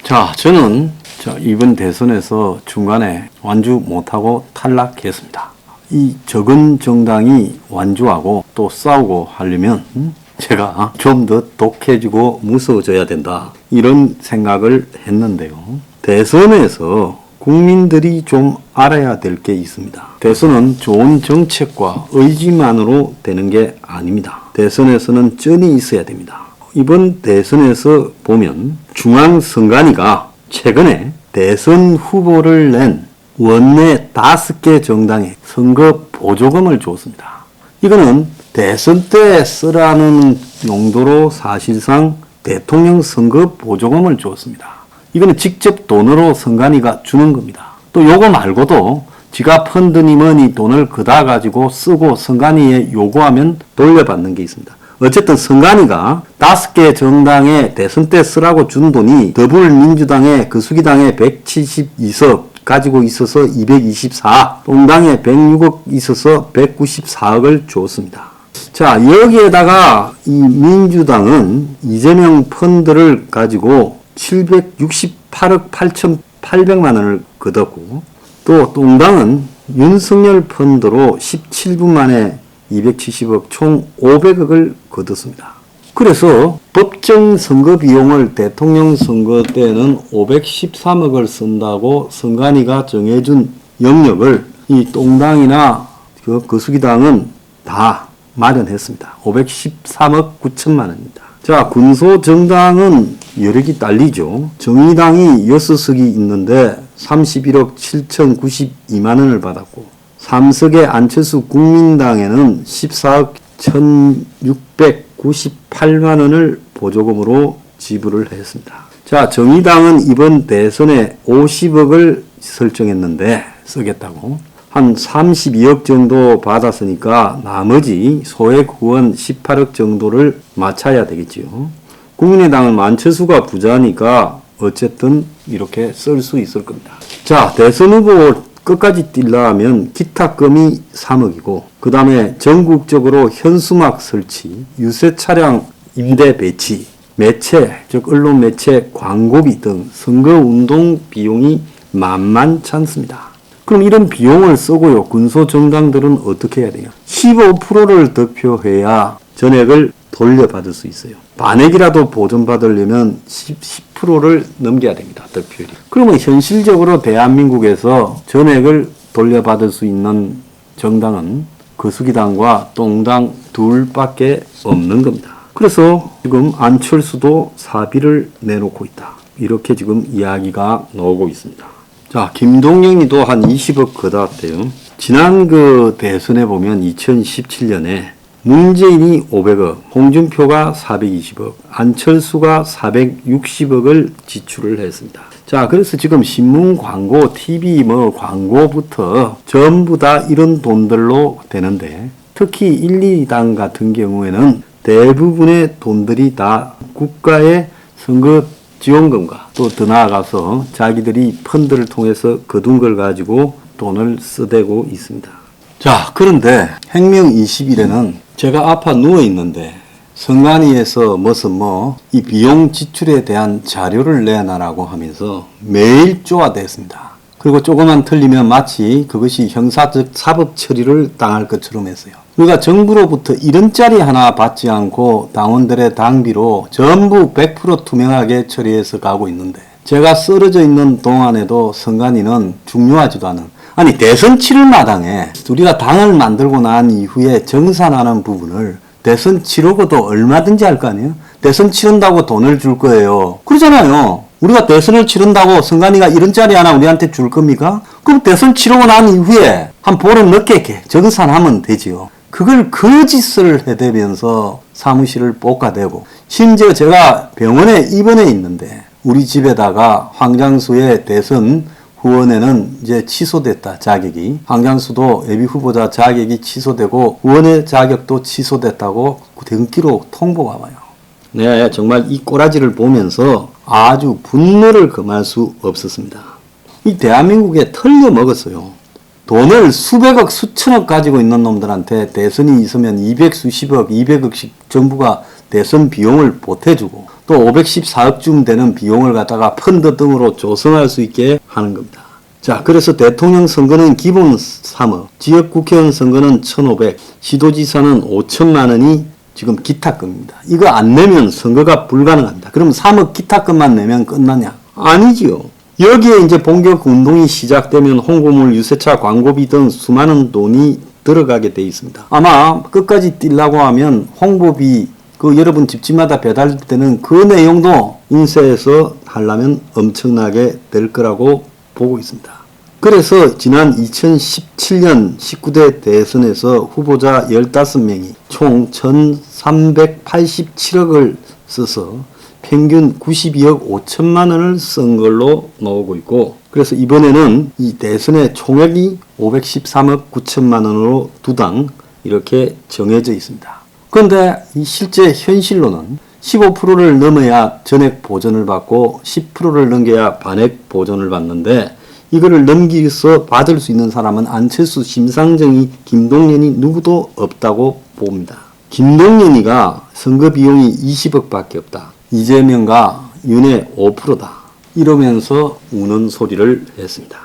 자, 저는 이번 대선에서 중간에 완주 못하고 탈락했습니다. 이 적은 정당이 완주하고 또 싸우고 하려면 제가 좀 더 독해지고 무서워져야 된다, 이런 생각을 했는데요. 대선에서 국민들이 좀 알아야 될 게 있습니다. 대선은 좋은 정책과 의지만으로 되는 게 아닙니다. 대선에서는 쩐이 있어야 됩니다. 이번 대선에서 보면 중앙선관위가 최근에 대선 후보를 낸 원내 5개 정당에 선거 보조금을 줬습니다. 이거는 대선 때 쓰라는 용도로 사실상 대통령 선거 보조금을 줬습니다. 이거는 직접 돈으로 선관위가 주는 겁니다. 또 요거 말고도 지가 펀드니 뭐니 돈을 그다 가지고 쓰고 선관위에 요구하면 돌려받는 게 있습니다. 어쨌든 선관위가 5개 정당에 대선 때 쓰라고 준 돈이 더불어민주당에 거수기당에 172석 가지고 있어서 224, 동당에 106억 있어서 194억을 줬습니다. 자, 여기에다가 이 민주당은 이재명 펀드를 가지고 768억 8,800만 원을 걷었고, 또 동당은 윤석열 펀드로 17분 만에 270억 총 500억을 거뒀습니다. 그래서 법정 선거 비용을 대통령 선거 때는 513억을 쓴다고 선관위가 정해준 영역을 이 동당이나 거수기당은 다 마련했습니다. 513억 9천만 원입니다. 자, 군소정당은 여력이 딸리죠. 정의당이 6석이 있는데 31억 7,092만 원을 받았고, 3석의 안철수 국민당에는 14억 1,698만 원을 보조금으로 지불을 했습니다. 자, 정의당은 이번 대선에 50억을 설정했는데 쓰겠다고 한 32억 정도 받았으니까 나머지 소액 후원 18억 정도를 맞춰야 되겠지요. 국민의당은 안철수가 부자니까 어쨌든 이렇게 쓸 수 있을 겁니다. 자, 대선 후보 끝까지 뛰려면 기타금이 3억이고, 그 다음에 전국적으로 현수막 설치, 유세 차량 임대 배치, 매체, 즉 언론 매체 광고비 등 선거운동 비용이 만만치 않습니다. 그럼 이런 비용을 쓰고요, 군소정당들은 어떻게 해야 돼요? 15%를 득표해야 전액을 돌려받을 수 있어요. 반액이라도 보전받으려면 10%를 넘겨야 됩니다, 득표율이. 그러면 현실적으로 대한민국에서 전액을 돌려받을 수 있는 정당은 거수기당과 동당 둘밖에 없는 겁니다. 그래서 지금 안철수도 사비를 내놓고 있다, 이렇게 지금 이야기가 나오고 있습니다. 자, 김동영이도 한 20억 걷었대요. 지난 대선에 보면 2017년에 문재인이 500억, 홍준표가 420억, 안철수가 460억을 지출을 했습니다. 자, 그래서 지금 신문 광고, TV 광고부터 전부 다 이런 돈들로 되는데, 특히 1, 2당 같은 경우에는 대부분의 돈들이 다 국가의 선거 지원금과 또 더 나아가서 자기들이 펀드를 통해서 거둔 걸 가지고 돈을 쓰대고 있습니다. 자, 그런데 행명 20일에는 제가 아파 누워 있는데 선관위에서 이 비용 지출에 대한 자료를 내놔라고 하면서 매일 쪼아댔습니다. 그리고 조금만 틀리면 마치 그것이 형사적 사법 처리를 당할 것처럼 했어요. 우리가 정부로부터 1원짜리 하나 받지 않고 당원들의 당비로 전부 100% 투명하게 처리해서 가고 있는데, 제가 쓰러져 있는 동안에도 선관위는 중요하지도 않은, 아니 대선 치를 마당에 우리가 당을 만들고 난 이후에 정산하는 부분을 대선 치르고도 얼마든지 할 거 아니에요? 대선 치른다고 돈을 줄 거예요. 그러잖아요. 우리가 대선을 치른다고 선관위가 1원짜리 하나 우리한테 줄 겁니까? 그럼 대선 치르고 난 이후에 한 보름 늦게 이렇게 정산하면 되지요. 그걸 거짓을 해대면서 사무실을 볶아대고, 심지어 제가 병원에 입원해 있는데 우리 집에다가 황장수의 대선 후원에는 이제 취소됐다, 자격이. 황장수도 예비후보자 자격이 취소되고 후원의 자격도 취소됐다고 등기로 통보가 와요. 네, 정말 이 꼬라지를 보면서 아주 분노를 금할 수 없었습니다. 이 대한민국에 털려 먹었어요. 돈을 수백억, 수천억 가지고 있는 놈들한테 대선이 있으면 200수십억, 200억씩 정부가 대선 비용을 보태주고, 또 514억쯤 되는 비용을 갖다가 펀드 등으로 조성할 수 있게 하는 겁니다. 자, 그래서 대통령 선거는 기본 3억, 지역 국회의원 선거는 1,500, 시도지사는 5천만 원이 지금 기타금입니다. 이거 안 내면 선거가 불가능합니다. 그럼 3억 기타금만 내면 끝나냐? 아니지요. 여기에 이제 본격 운동이 시작되면 홍보물, 유세차, 광고비 등 수많은 돈이 들어가게 돼 있습니다. 아마 끝까지 뛰려고 하면 홍보비, 여러분 집집마다 배달될 때는 그 내용도 인쇄해서 하려면 엄청나게 될 거라고 보고 있습니다. 그래서 지난 2017년 19대 대선에서 후보자 15명이 총 1,387억을 써서 평균 92억 5천만 원을 쓴 걸로 나오고 있고, 그래서 이번에는 이 대선의 총액이 513억 9천만 원으로 두 당 이렇게 정해져 있습니다. 그런데 이 실제 현실로는 15%를 넘어야 전액 보전을 받고 10%를 넘겨야 반액 보전을 받는데, 이거를 넘기서 받을 수 있는 사람은 안철수, 심상정이, 김동연이 누구도 없다고 봅니다. 김동연이가 선거 비용이 20억 밖에 없다. 이재명과 윤의 5%다. 이러면서 우는 소리를 했습니다.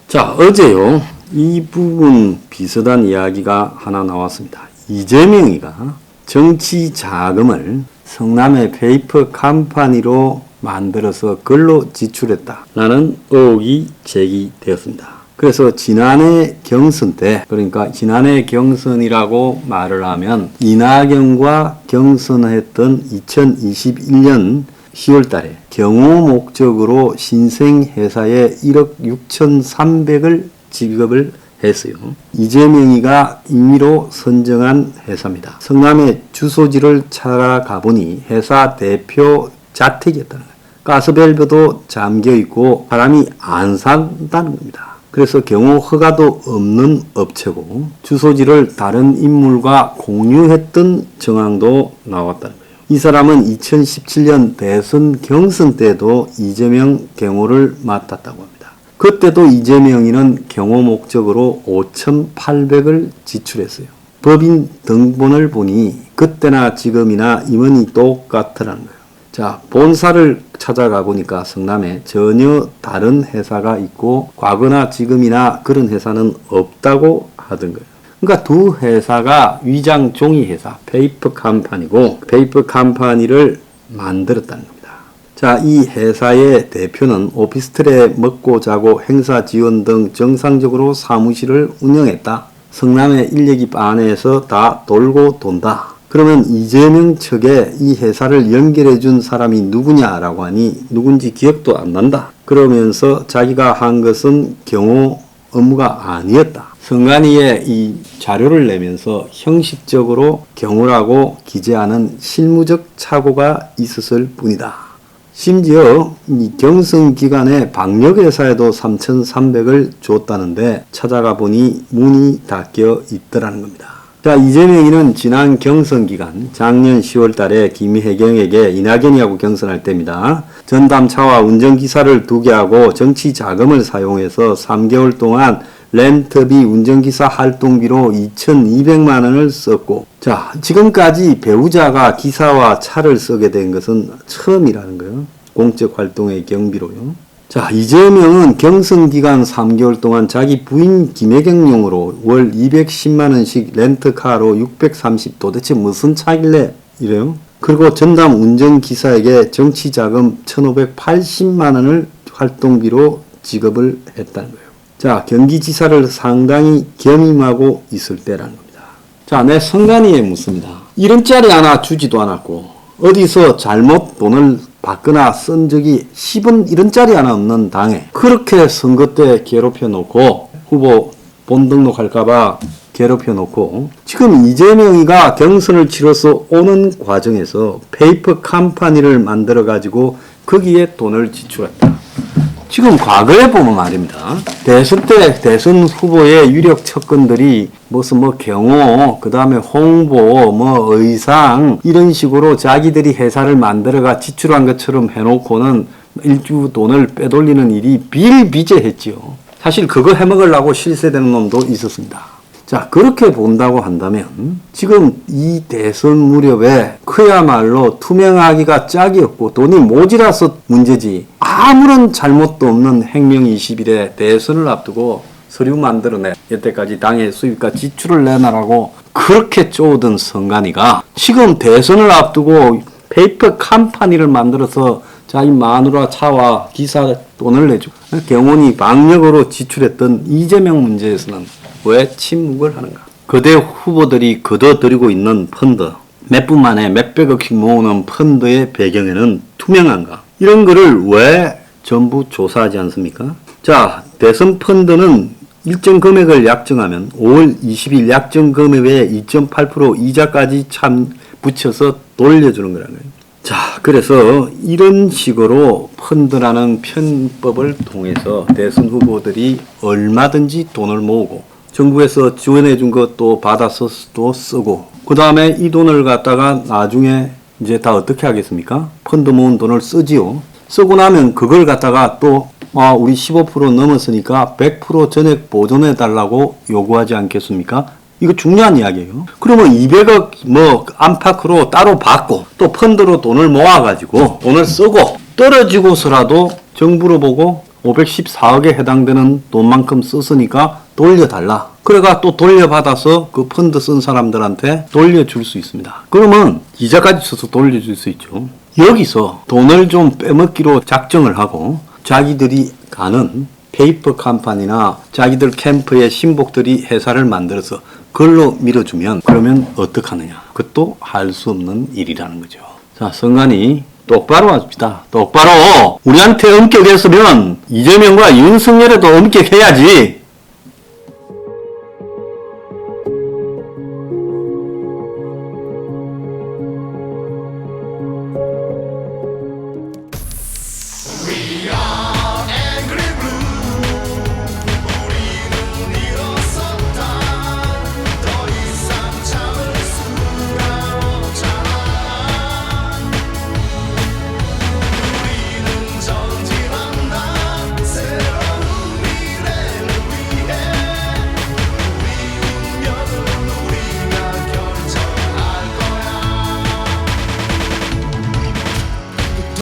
자, 어제요. 이 부분 비슷한 이야기가 하나 나왔습니다. 이재명이가 정치 자금을 성남의 페이퍼 컴퍼니로 만들어서 그걸로 지출했다라는 의혹이 제기되었습니다. 그래서 지난해 경선 때, 그러니까 지난해 경선이라고 말을 하면 이낙연과 경선했던 2021년 10월 달에 경호 목적으로 신생회사에 1억 6,300을 지급을 했어요. 이재명이가 임의로 선정한 회사입니다. 성남의 주소지를 찾아가 보니 회사 대표 자택이었다는 거예요. 가스밸브도 잠겨있고 사람이 안 산다는 겁니다. 그래서 경호 허가도 없는 업체고 주소지를 다른 인물과 공유했던 정황도 나왔다는 거예요. 이 사람은 2017년 대선 경선 때도 이재명 경호를 맡았다고 합니다. 그때도 이재명이는 경호 목적으로 5,800을 지출했어요. 법인 등본을 보니 그때나 지금이나 임원이 똑같더라는 거예요. 자, 본사를 찾아가 보니까 성남에 전혀 다른 회사가 있고 과거나 지금이나 그런 회사는 없다고 하던 거예요. 그러니까 두 회사가 위장 종이 회사, 페이퍼 컴퍼니고 페이퍼 컴퍼니를 만들었다는 겁니다. 자, 이 회사의 대표는 오피스텔에 먹고 자고 행사 지원 등 정상적으로 사무실을 운영했다. 성남의 인력이 반에서 다 돌고 돈다. 그러면 이재명 측에 이 회사를 연결해 준 사람이 누구냐라고 하니 누군지 기억도 안 난다. 그러면서 자기가 한 것은 경호 업무가 아니었다. 선관위에 이 자료를 내면서 형식적으로 경호라고 기재하는 실무적 착오가 있었을 뿐이다. 심지어 이 경선 기간에 방역회사에도 3,300을 줬다는데 찾아가 보니 문이 닫혀 있더라는 겁니다. 자, 이재명이는 지난 경선 기간 작년 10월 달에 김혜경에게 이낙연이하고 경선할 때입니다. 전담차와 운전기사를 2개 하고 정치 자금을 사용해서 3개월 동안 렌트비, 운전기사 활동비로 2,200만 원을 썼고, 자, 지금까지 배우자가 기사와 차를 쓰게 된 것은 처음이라는 거예요. 공적 활동의 경비로요. 자, 이재명은 경선 기간 3개월 동안 자기 부인 김혜경용으로 월 210만 원씩 렌트카로 630, 도대체 무슨 차길래 이래요? 그리고 전담 운전기사에게 정치자금 1,580만 원을 활동비로 지급을 했다는 거예요. 자, 경기지사를 상당히 겸임하고 있을 때라는 겁니다. 자, 내 선관위에 묻습니다. 1원짜리 하나 주지도 않았고 어디서 잘못 돈을 받거나 쓴 적이 10원 1원짜리 하나 없는 당에 그렇게 선거 때 괴롭혀 놓고 후보 본등록할까봐 괴롭혀 놓고 지금 이재명이가 경선을 치러서 오는 과정에서 페이퍼 컴퍼니를 만들어 가지고 거기에 돈을 지출했다. 지금 과거에 보면 말입니다. 대선 때 대선 후보의 유력 척근들이 무슨 경호, 그 다음에 홍보, 의상 이런 식으로 자기들이 회사를 만들어가 지출한 것처럼 해놓고는 일주 돈을 빼돌리는 일이 비일비재했지요. 사실 그거 해먹으려고 실세되는 놈도 있었습니다. 자, 그렇게 본다고 한다면 지금 이 대선 무렵에 그야말로 투명하기가 짝이 없고 돈이 모자라서 문제지 아무런 잘못도 없는 행명 20일에 대선을 앞두고 서류 만들어내 여태까지 당의 수입과 지출을 내놔라고 그렇게 쪼든 선관위가 지금 대선을 앞두고 페이퍼 컴퍼니를 만들어서 자기 마누라 차와 기사 돈을 내주고 경호원이 방역으로 지출했던 이재명 문제에서는 왜 침묵을 하는가? 거대 후보들이 거둬들이고 있는 펀드 몇 분 만에 몇백억씩 모으는 펀드의 배경에는 투명한가? 이런 거를 왜 전부 조사하지 않습니까? 자, 대선 펀드는 일정 금액을 약정하면 5월 20일 약정 금액에 2.8% 이자까지 참 붙여서 돌려주는 거라는 거예요. 자, 그래서 이런 식으로 펀드라는 편법을 통해서 대선 후보들이 얼마든지 돈을 모으고 정부에서 지원해 준 것도 받아서 또 쓰고 그 다음에 이 돈을 갖다가 나중에 이제 다 어떻게 하겠습니까? 펀드 모은 돈을 쓰지요. 쓰고 나면 그걸 갖다가 또 우리 15% 넘었으니까 100% 전액 보존해 달라고 요구하지 않겠습니까? 이거 중요한 이야기예요. 그러면 200억 안팎으로 따로 받고 또 펀드로 돈을 모아가지고 돈을 쓰고 떨어지고서라도 정부로 보고 514억에 해당되는 돈만큼 썼으니까 돌려달라. 그래가 또 돌려받아서 그 펀드 쓴 사람들한테 돌려줄 수 있습니다. 그러면 이자까지 써서 돌려줄 수 있죠. 여기서 돈을 좀 빼먹기로 작정을 하고 자기들이 가는 페이퍼 컴퍼니나 자기들 캠프의 신복들이 회사를 만들어서 그걸로 밀어주면 그러면 어떡하느냐. 그것도 할 수 없는 일이라는 거죠. 자, 선관위 똑바로 합시다. 똑바로 우리한테 엄격했으면 이재명과 윤석열에도 엄격해야지.